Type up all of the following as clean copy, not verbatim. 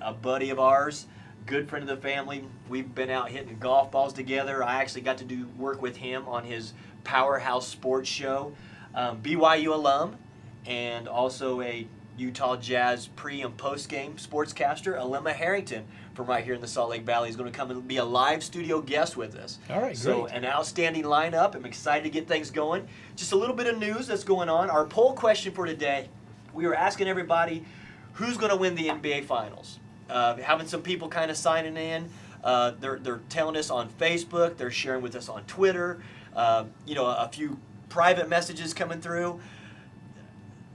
a buddy of ours, good friend of the family. We've been out hitting golf balls together. I actually got to do work with him on his Powerhouse Sports Show. BYU alum, and also a Utah Jazz pre- and post-game sportscaster. Alema Harrington from right here in the Salt Lake Valley is going to come and be a live studio guest with us. All right, so great. an outstanding lineup. I'm excited to get things going. Just a little bit of news that's going on. Our poll question for today, we were asking everybody who's going to win the NBA Finals. Having some people kind of signing in. They're telling us on Facebook. They're sharing with us on Twitter. A few private messages coming through.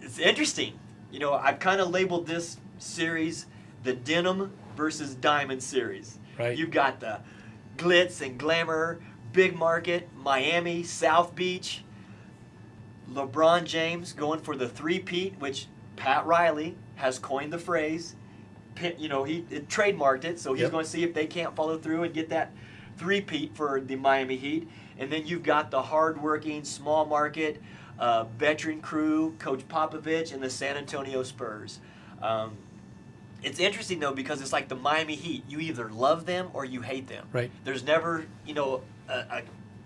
It's interesting. I've kind of labeled this series the Denim versus Diamond series. Right. You've got the glitz and glamour, big market, Miami, South Beach. LeBron James going for the three-peat, which Pat Riley has coined the phrase. He trademarked it, so he's going to see if they can't follow through and get that three-peat for the Miami Heat. And then you've got the hard-working, small market, veteran crew, Coach Popovich, and the San Antonio Spurs. It's interesting, though, because it's like the Miami Heat. You either love them or you hate them. Right. There's never, a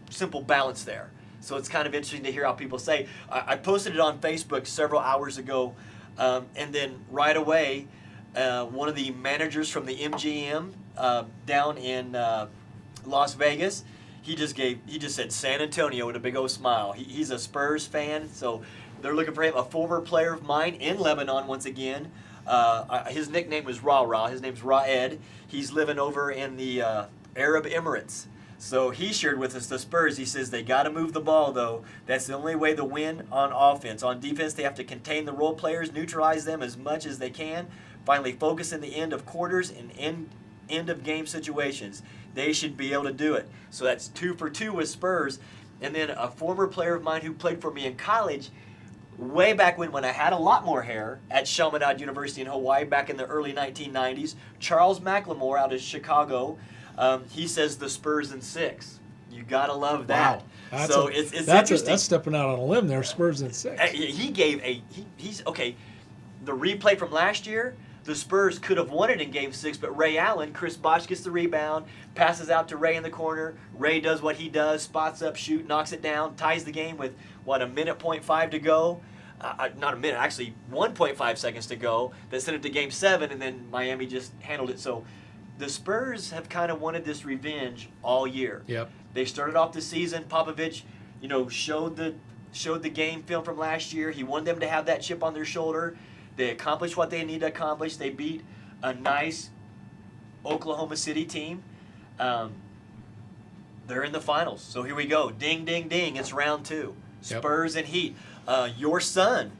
simple balance there. So it's kind of interesting to hear how people say. I posted it on Facebook several hours ago, and then right away, one of the managers from the MGM down in Las Vegas, he just said San Antonio with a big old smile. He's a Spurs fan, so they're looking for him. A former player of mine in Lebanon once again. His nickname was Ra. His name's Raed. He's living over in the Arab Emirates. So he shared with us the Spurs. He says they got to move the ball, though. That's the only way to win on offense. On defense, they have to contain the role players, neutralize them as much as they can, finally focus in the end of quarters and end of game situations. They should be able to do it. So that's 2 for 2 with Spurs. And then a former player of mine who played for me in college, way back when I had a lot more hair at Chaminade University in Hawaii back in the early 1990s, Charles McLemore out of Chicago, he says the Spurs in 6. You gotta love that. Wow. So it's interesting. That's stepping out on a limb there. Spurs in 6. He's okay. The replay from last year, the Spurs could have won it in Game 6, but Ray Allen, Chris Bosh gets the rebound, passes out to Ray in the corner. Ray does what he does, spots up, shoot, knocks it down, ties the game with, a minute, 0.5 to go. Not a minute, actually 1.5 seconds to go. That sent it to Game 7, and then Miami just handled it. So the Spurs have kind of wanted this revenge all year. Yep. They started off the season. Popovich, showed the game film from last year. He wanted them to have that chip on their shoulder. They accomplished what they need to accomplish. They beat a nice Oklahoma City team. They're in the finals. So here we go. Ding, ding, ding. It's round 2. Yep. Spurs and Heat. Your son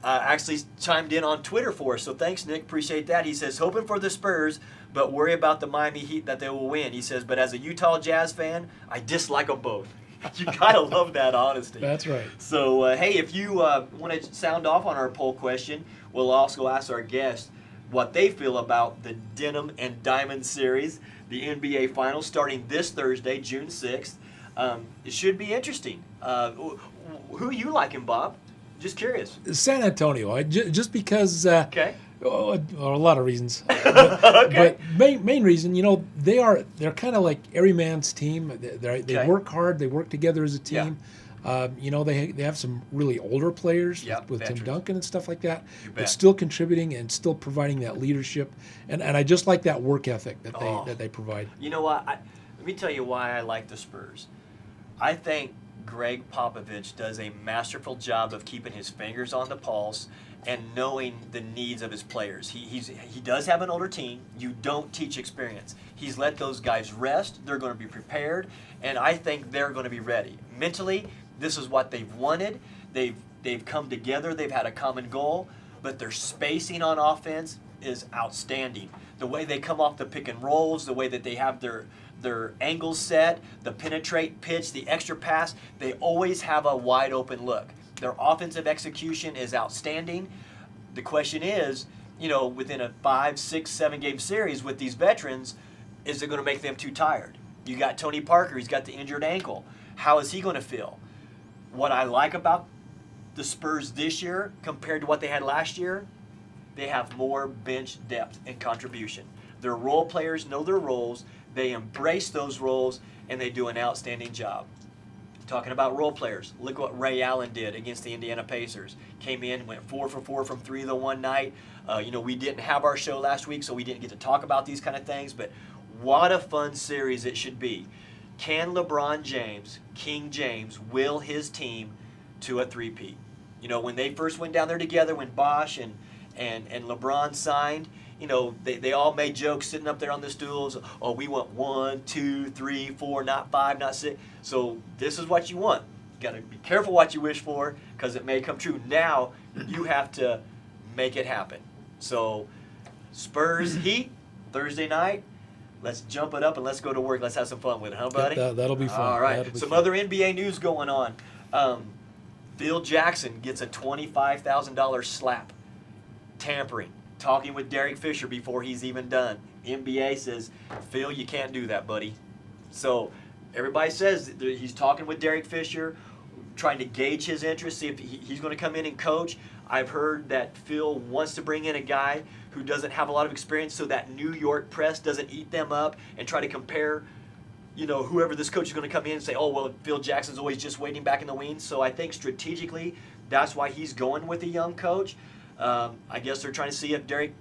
actually chimed in on Twitter for us. So thanks, Nick. Appreciate that. He says, hoping for the Spurs, but worry about the Miami Heat that they will win. He says, but as a Utah Jazz fan, I dislike them both. You gotta love that honesty. That's right. So, hey, if you want to sound off on our poll question, we'll also ask our guests what they feel about the Denim and Diamond series, the NBA Finals, starting this Thursday, June 6th. It should be interesting. Who you liking, Bob? Just curious. San Antonio, just because. Okay. A lot of reasons. Okay. But main reason, they're kind of like every man's team. They work hard. They work together as a team. They have some really older players with veterans. Tim Duncan and stuff like that, You bet. but still contributing and still providing that leadership. And I just like that work ethic that they provide. You know what? Let me tell you why I like the Spurs. I think Greg Popovich does a masterful job of keeping his fingers on the pulse and knowing the needs of his players. He does have an older team. You don't teach experience. He's let those guys rest. They're going to be prepared, and I think they're going to be ready. Mentally, this is what they've wanted. They've come together. They've had a common goal, but their spacing on offense is outstanding. The way they come off the pick and rolls, the way that they have their angles set, the penetrate pitch, the extra pass, they always have a wide open look. Their offensive execution is outstanding. The question is, within a 5, 6, 7 game series with these veterans, is it going to make them too tired? You got Tony Parker, he's got the injured ankle. How is he going to feel? What I like about the Spurs this year compared to what they had last year, they have more bench depth and contribution. Their role players know their roles, they embrace those roles, and they do an outstanding job. Talking about role players, look what Ray Allen did against the Indiana Pacers. Came in, went 4 for 4 from 3 the one night. We didn't have our show last week, so we didn't get to talk about these kind of things, but what a fun series it should be. Can LeBron James, King James, will his team to a three-peat? When they first went down there together, when Bosh and LeBron signed, they all made jokes sitting up there on the stools. Oh, we want 1, 2, 3, 4, not 5, not 6. So this is what you want. You got to be careful what you wish for because it may come true. Now you have to make it happen. So Spurs Heat Thursday night. Let's jump it up and let's go to work. Let's have some fun with it, huh, buddy? That'll be fun. All right. Some other NBA news going on. Phil Jackson gets a $25,000 slap. Tampering. Talking with Derek Fisher before he's even done. NBA says, Phil, you can't do that, buddy. So everybody says that he's talking with Derek Fisher, trying to gauge his interest, see if he's going to come in and coach. I've heard that Phil wants to bring in a guy who doesn't have a lot of experience so that New York press doesn't eat them up and try to compare, whoever this coach is going to come in and say, oh, well, Phil Jackson's always just waiting back in the wings. So I think strategically that's why he's going with a young coach. I guess they're trying to see if Derek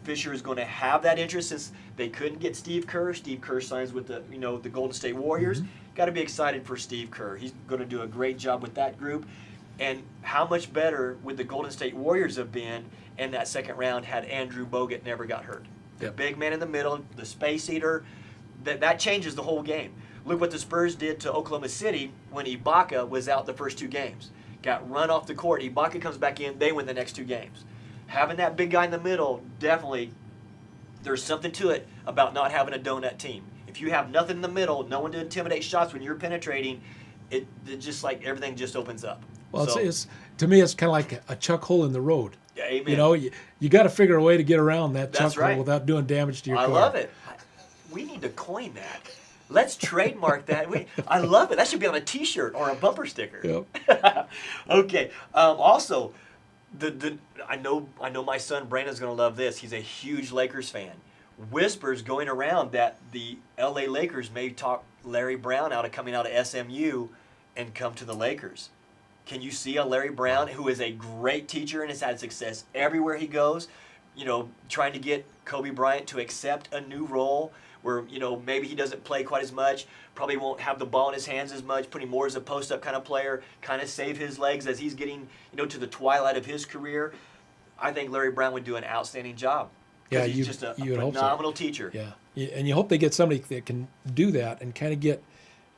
Fisher is going to have that interest since they couldn't get Steve Kerr. Steve Kerr signs with the Golden State Warriors. Mm-hmm. Got to be excited for Steve Kerr. He's going to do a great job with that group. And how much better would the Golden State Warriors have been in that second round had Andrew Bogut never got hurt? The big man in the middle, the space eater, that changes the whole game. Look what the Spurs did to Oklahoma City when Ibaka was out the first 2 games. Got run off the court. Ibaka comes back in. They win the next 2 games. Having that big guy in the middle, definitely, there's something to it about not having a donut team. If you have nothing in the middle, no one to intimidate shots when you're penetrating, it just like everything just opens up. Well, it's to me, it's kind of like a chuck hole in the road. Yeah, amen. You got to figure a way to get around that chuck right. hole without doing damage to your car. I love it. We need to coin that. Let's trademark that. I love it. That should be on a T-shirt or a bumper sticker. Yep. Okay. Also, I know my son Brandon's going to love this. He's a huge Lakers fan. Whispers going around that the L.A. Lakers may talk Larry Brown out of coming out of SMU and come to the Lakers. Can you see a Larry Brown, who is a great teacher and has had success everywhere he goes, trying to get Kobe Bryant to accept a new role where, maybe he doesn't play quite as much, probably won't have the ball in his hands as much, putting more as a post-up kind of player, kind of save his legs as he's getting, to the twilight of his career. I think Larry Brown would do an outstanding job. Yeah, he's just a phenomenal teacher. Yeah, and you hope they get somebody that can do that and kind of get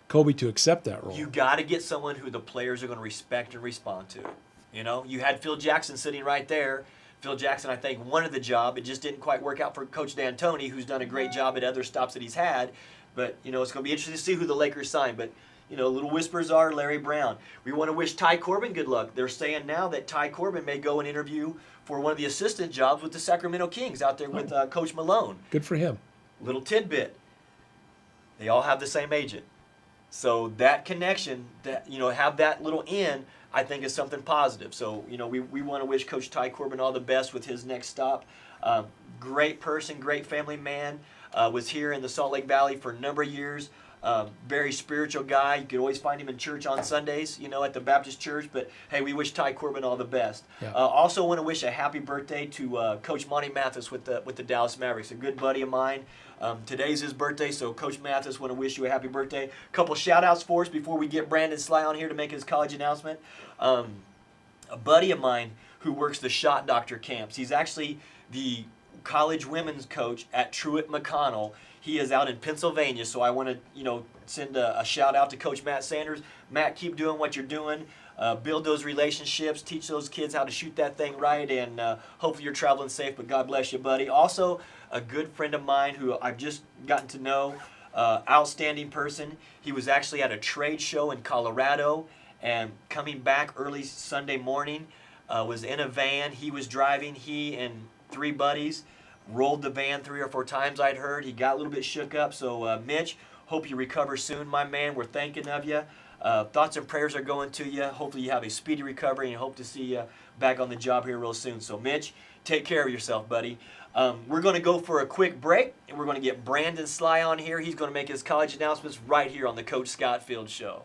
Kobe to accept that role. You got to get someone who the players are going to respect and respond to. You had Phil Jackson sitting right there. Phil Jackson, I think, wanted the job. It just didn't quite work out for Coach D'Antoni, who's done a great job at other stops that he's had. But, it's going to be interesting to see who the Lakers sign. But, little whispers are Larry Brown. We want to wish Ty Corbin good luck. They're saying now that Ty Corbin may go and interview for one of the assistant jobs with the Sacramento Kings out there with Coach Malone. Good for him. Little tidbit. They all have the same agent. So that connection, that have that little in, I think is something positive. So, we want to wish Coach Ty Corbin all the best with his next stop. Great person, great family man. Was here in the Salt Lake Valley for a number of years. Very spiritual guy. You could always find him in church on Sundays, at the Baptist church. But, hey, we wish Ty Corbin all the best. Yeah. Also want to wish a happy birthday to Coach Monty Mathis with the Dallas Mavericks, a good buddy of mine. Today's his birthday, so Coach Mathis, want to wish you a happy birthday. A couple shout-outs for us before we get Brandon Sly on here to make his college announcement. A buddy of mine who works the Shot Doctor camps. He's actually the college women's coach at Truett McConnell. He is out in Pennsylvania, so I want to, send a shout-out to Coach Matt Sanders. Matt, keep doing what you're doing. Build those relationships, teach those kids how to shoot that thing right, and hopefully you're traveling safe, but God bless you, buddy. Also, a good friend of mine who I've just gotten to know, outstanding person. He was actually at a trade show in Colorado, and coming back early Sunday morning, was in a van. He was driving, he and 3 buddies, rolled the van 3 or 4 times, I'd heard. He got a little bit shook up, so Mitch, hope you recover soon, my man. We're thinking of you. Thoughts and prayers are going to you. Hopefully you have a speedy recovery and hope to see you back on the job here real soon. So Mitch, take care of yourself, buddy. We're going to go for a quick break, and we're going to get Brandon Sly on here. He's going to make his college announcements right here on the Coach Scott Field Show.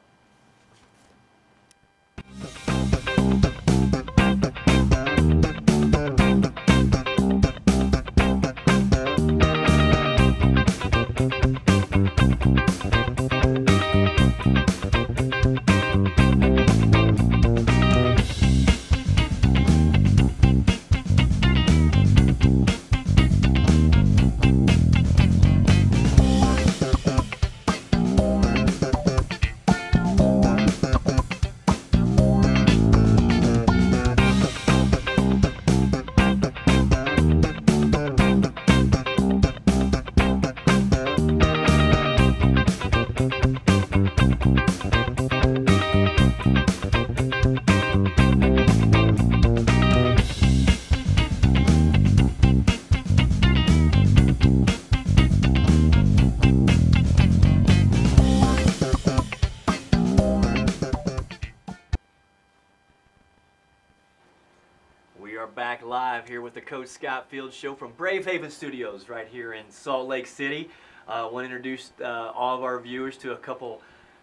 Back live here with the Coach Scott Field Show from Brave Haven Studios right here in Salt Lake City. I want to introduce all of our viewers to a couple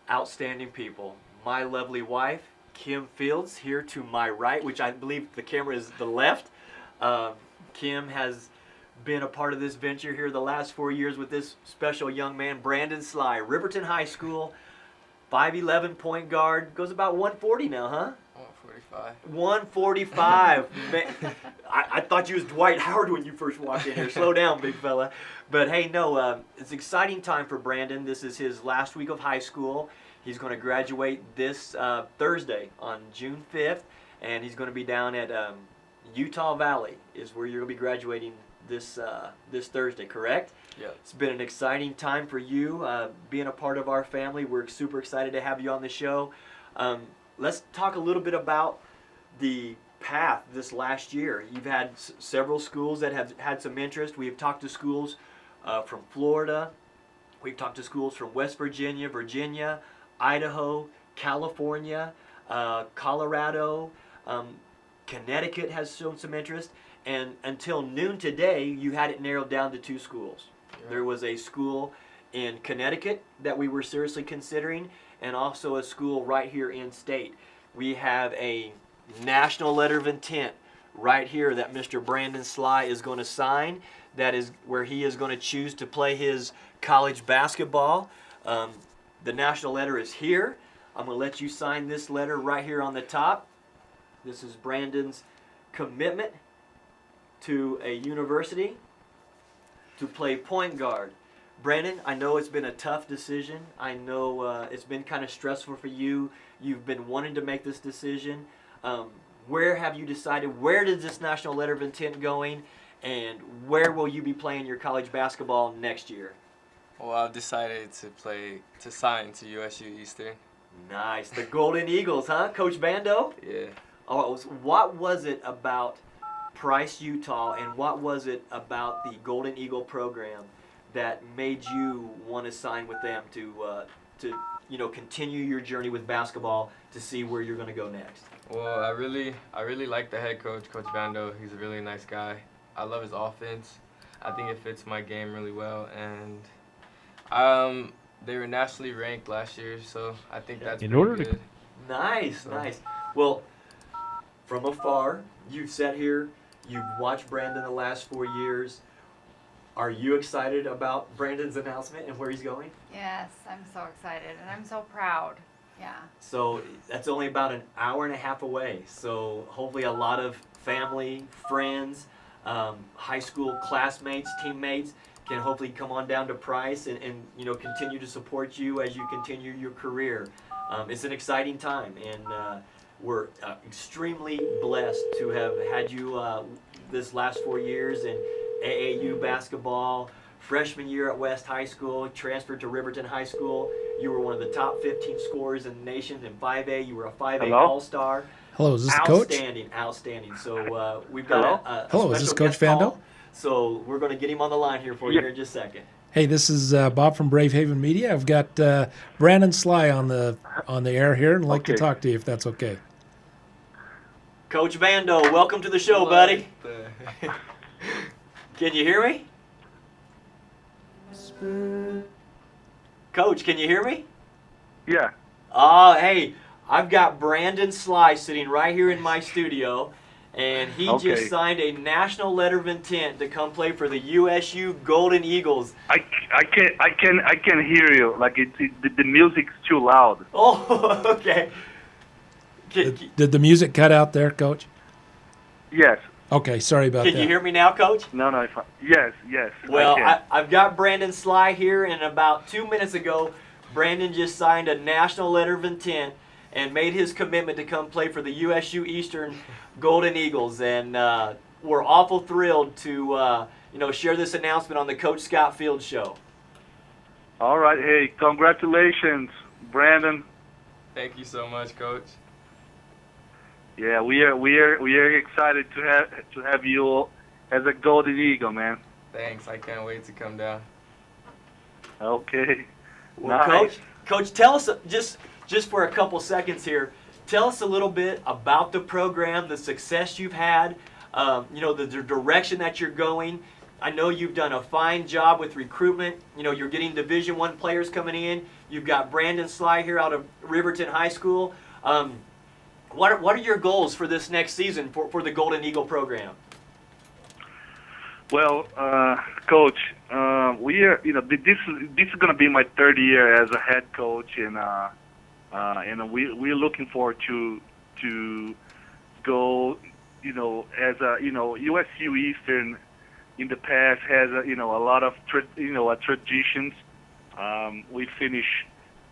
outstanding people. My lovely wife, Kim Fields, here to my right, which I believe the camera is the left. Kim has been a part of this venture here the last 4 years with this special young man, Brandon Sly, Riverton High School, 5'11" point guard, goes about 140 now, huh? 145. Man, I thought you was Dwight Howard when you first walked in here. Slow down, big fella. But hey, no, it's an exciting time for Brandon. This is his last week of high school. He's going to graduate this Thursday on June 5th, and he's going to be down at Utah Valley is where you're going to be graduating this Thursday, correct? Yeah. It's been an exciting time for you being a part of our family. We're super excited to have you on the show. Let's talk a little bit about the path this last year. You've had several schools that have had some interest. We've talked to schools from Florida. We've talked to schools from West Virginia, Virginia, Idaho, California, Colorado. Connecticut has shown some interest. And until noon today, you had it narrowed down to 2 schools. Yeah. There was a school in Connecticut that we were seriously considering, and also a school right here in state. We have a national letter of intent right here that Mr. Brandon Sly is going to sign. That is where he is going to choose to play his college basketball. The national letter is here. I'm going to let you sign this letter right here on the top. This is Brandon's commitment to a university to play point guard. Brandon, I know it's been a tough decision. I know it's been kind of stressful for you. You've been wanting to make this decision. Where have you decided? Where is this national letter of intent going? And where will you be playing your college basketball next year? Well, I've decided to sign to USU Eastern. Nice. The Golden Eagles, huh? Coach Bando? Yeah. Oh, what was it about Price, Utah, and what was it about the Golden Eagle program that made you want to sign with them to continue your journey with basketball to see where you're going to go next? Well, I really like the head coach, Coach Bando. He's a really nice guy. I love his offense. I think it fits my game really well, and they were nationally ranked last year, so I think that's pretty good. Nice. Well, from afar, you've sat here, you've watched Brandon the last 4 years. Are you excited about Brandon's announcement and where he's going? Yes, I'm so excited, and I'm so proud. Yeah. So that's only about an hour and a half away. So hopefully a lot of family, friends, high school classmates, teammates can hopefully come on down to Price and continue to support you as you continue your career. It's an exciting time, and we're extremely blessed to have had you this last 4 years in AAU basketball, freshman year at West High School, transferred to Riverton High School. You were one of the top 15 scorers in the nation in 5A. You were a 5A All-Star. Hello, is this Coach? Outstanding. So we've got a Hello, is this Coach Vando? So we're going to get him on the line here for you here in just a second. Hey, this is Bob from Brave Haven Media. I've got Brandon Sly on the air here, and I'd like to talk to you if that's okay. Coach Bando, welcome to the show, buddy. Can you hear me? Coach, can you hear me? Yeah. Hey, I've got Brandon Sly sitting right here in my studio, and he just signed a national letter of intent to come play for the USU Golden Eagles. I can hear you. Like the music's too loud. Oh, okay. Did the music cut out there, Coach? Yes. Okay, sorry about that. Can you hear me now, Coach? No, yes. Well, I've got Brandon Sly here, and about 2 minutes ago, Brandon just signed a national letter of intent and made his commitment to come play for the USU Eastern Golden Eagles. And we're awful thrilled to share this announcement on the Coach Scott Field Show. All right. Hey, congratulations, Brandon. Thank you so much, Coach. Yeah, we are excited to have you as a Golden Eagle, man. Thanks. I can't wait to come down. Okay. Well, nice. Coach, tell us just for a couple seconds here. Tell us a little bit about the program, the success you've had, the direction that you're going. I know you've done a fine job with recruitment. You're getting Division I players coming in. You've got Brandon Sly here out of Riverton High School. What are your goals for this next season for the Golden Eagle program? Well, Coach, we are. This is going to be my third year as a head coach, and we're looking forward to go. As a USU Eastern in the past has a lot of traditions. We finished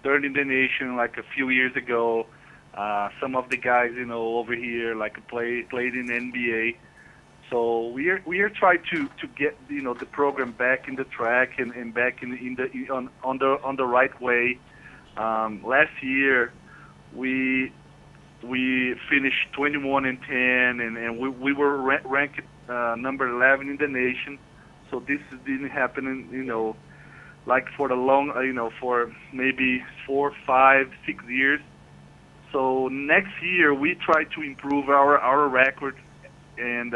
third in the nation like a few years ago. Some of the guys over here played in the NBA. So we are trying to get the program back in the track and back on the right way. Last year we finished 21-10 and we were ranked number 11 in the nation. So this didn't happen for the long for maybe 4, 5, 6 years. So next year we try to improve our record, and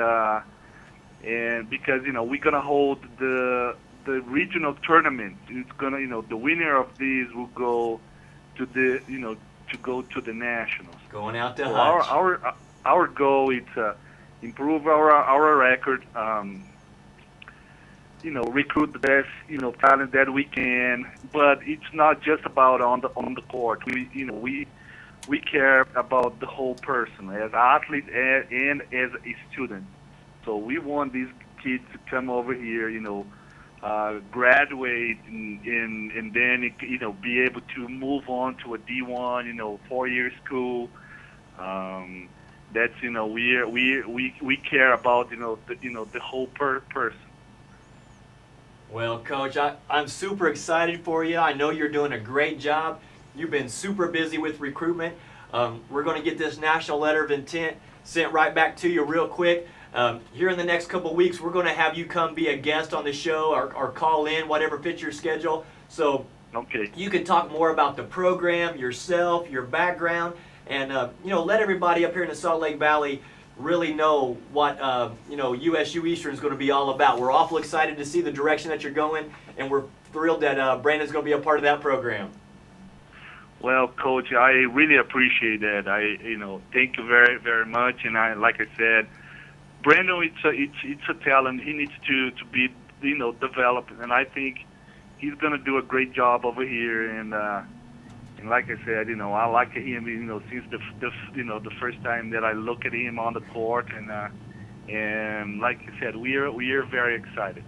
because we're gonna hold the regional tournament. It's gonna the winner of these will go to the the nationals. Going out to so Hutch. our goal is to improve our record. Recruit the best talent that we can, but it's not just about on the court. We care about the whole person as an athlete and as a student. So we want these kids to come over here, graduate and then be able to move on to a D1, 4-year school. That's we care about the whole person. Well, Coach, I'm super excited for you. I know you're doing a great job. You've been super busy with recruitment. We're going to get this national letter of intent sent right back to you real quick. Here in the next couple of weeks, we're going to have you come be a guest on the show or call in, whatever fits your schedule. So you can talk more about the program, yourself, your background, and let everybody up here in the Salt Lake Valley really know what USU Eastern is going to be all about. We're awful excited to see the direction that you're going, and we're thrilled that Brandon's going to be a part of that program. Well, Coach, I really appreciate that. Thank you very, very much. And like I said, Brandon, it's a talent. He needs to be, developed. And I think he's gonna do a great job over here. And like I said, I like him, since the first time that I look at him on the court. And like I said, we are very excited.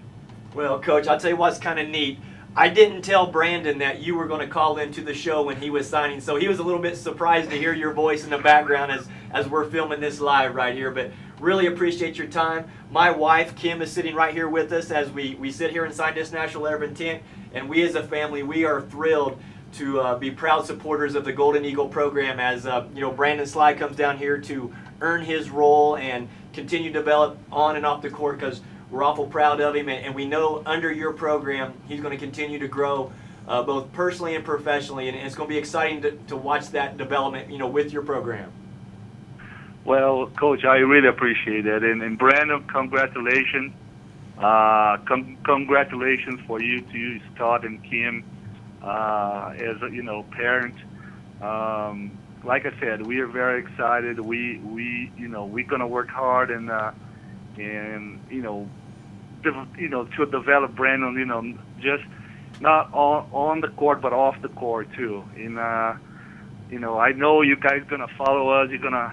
Well, Coach, I'll tell you what's kind of neat. I didn't tell Brandon that you were going to call into the show when he was signing, so he was a little bit surprised to hear your voice in the background as we're filming this live right here. But really appreciate your time. My wife, Kim, is sitting right here with us as we sit here and sign this national letter of intent. And we as a family, we are thrilled to be proud supporters of the Golden Eagle program as Brandon Sly comes down here to earn his role and continue to develop on and off the court, because we're awful proud of him, and we know under your program he's going to continue to grow both personally and professionally, and it's going to be exciting to watch that development, with your program. Well, Coach, I really appreciate it. And Brandon, congratulations. Congratulations for you to Scott and Kim as a, parent. Like I said, we are very excited. We're gonna work hard and to develop Brandon. Just not on the court, but off the court too. And I know you guys gonna follow us. You're gonna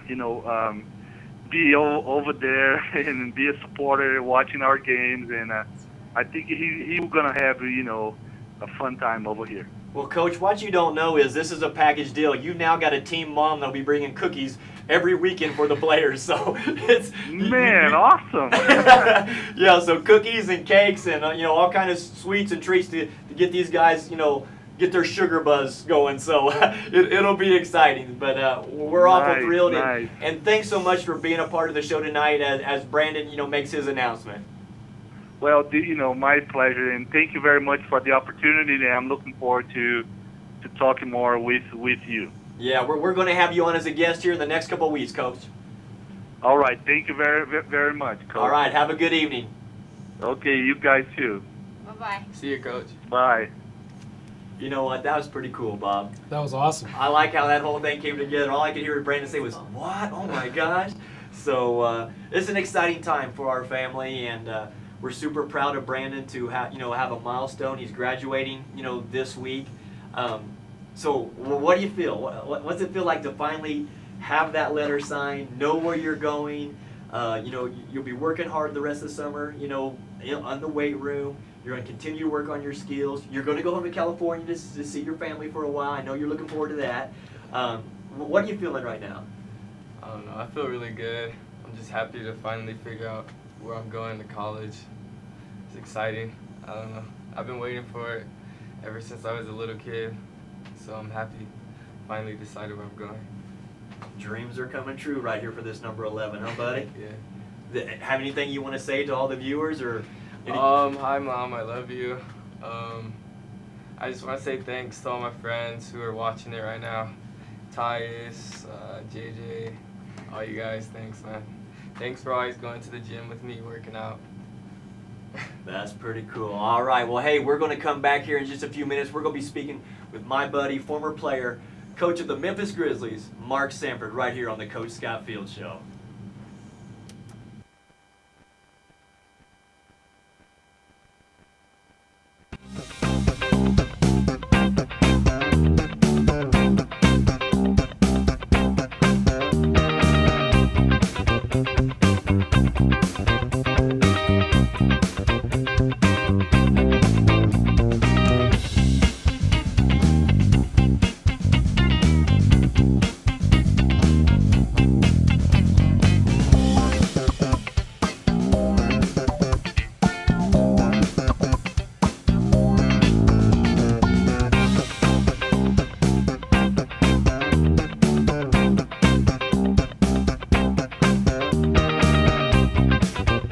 be over there and be a supporter, watching our games, and I think he's gonna have a fun time over here. Well, Coach, what you don't know is this is a package deal. You now got a team mom that'll be bringing cookies every weekend for the players. So it's awesome. Yeah, so cookies and cakes and all kind of sweets and treats to get these guys get their sugar buzz going. So it'll be exciting. But we're awful thrilled, nice. And thanks so much for being a part of the show tonight as Brandon makes his announcement. Well, my pleasure, and thank you very much for the opportunity. And I'm looking forward to talking more with you. Yeah, we're going to have you on as a guest here in the next couple of weeks, Coach. All right, thank you very, very much, Coach. All right, have a good evening. Okay, you guys too. Bye-bye. See you, Coach. Bye. You know what? That was pretty cool, Bob. That was awesome. I like how that whole thing came together. All I could hear Brandon say was, "What? Oh my gosh!" So it's an exciting time for our family, and we're super proud of Brandon to have a milestone. He's graduating, this week. So what do you feel? What's it feel like to finally have that letter signed? Know where you're going? You'll be working hard the rest of the summer. On the weight room. You're going to continue to work on your skills. You're going to go home to California to see your family for a while. I know you're looking forward to that. What are you feeling right now? I don't know. I feel really good. I'm just happy to finally figure out where I'm going to college. It's exciting. I don't know. I've been waiting for it ever since I was a little kid. So I'm happy finally decided where I'm going. Dreams are coming true right here for this number 11, huh, buddy? Yeah. Have anything you want to say to all the viewers or? Hi Mom, I love you. I just want to say thanks to all my friends who are watching it right now. Tyus, JJ, all you guys, thanks man. Thanks for always going to the gym with me, working out. That's pretty cool. All right, well hey, we're going to come back here in just a few minutes. We're going to be speaking with my buddy, former player, coach of the Memphis Grizzlies, Mark Sanford, right here on the Coach Scott Field Show.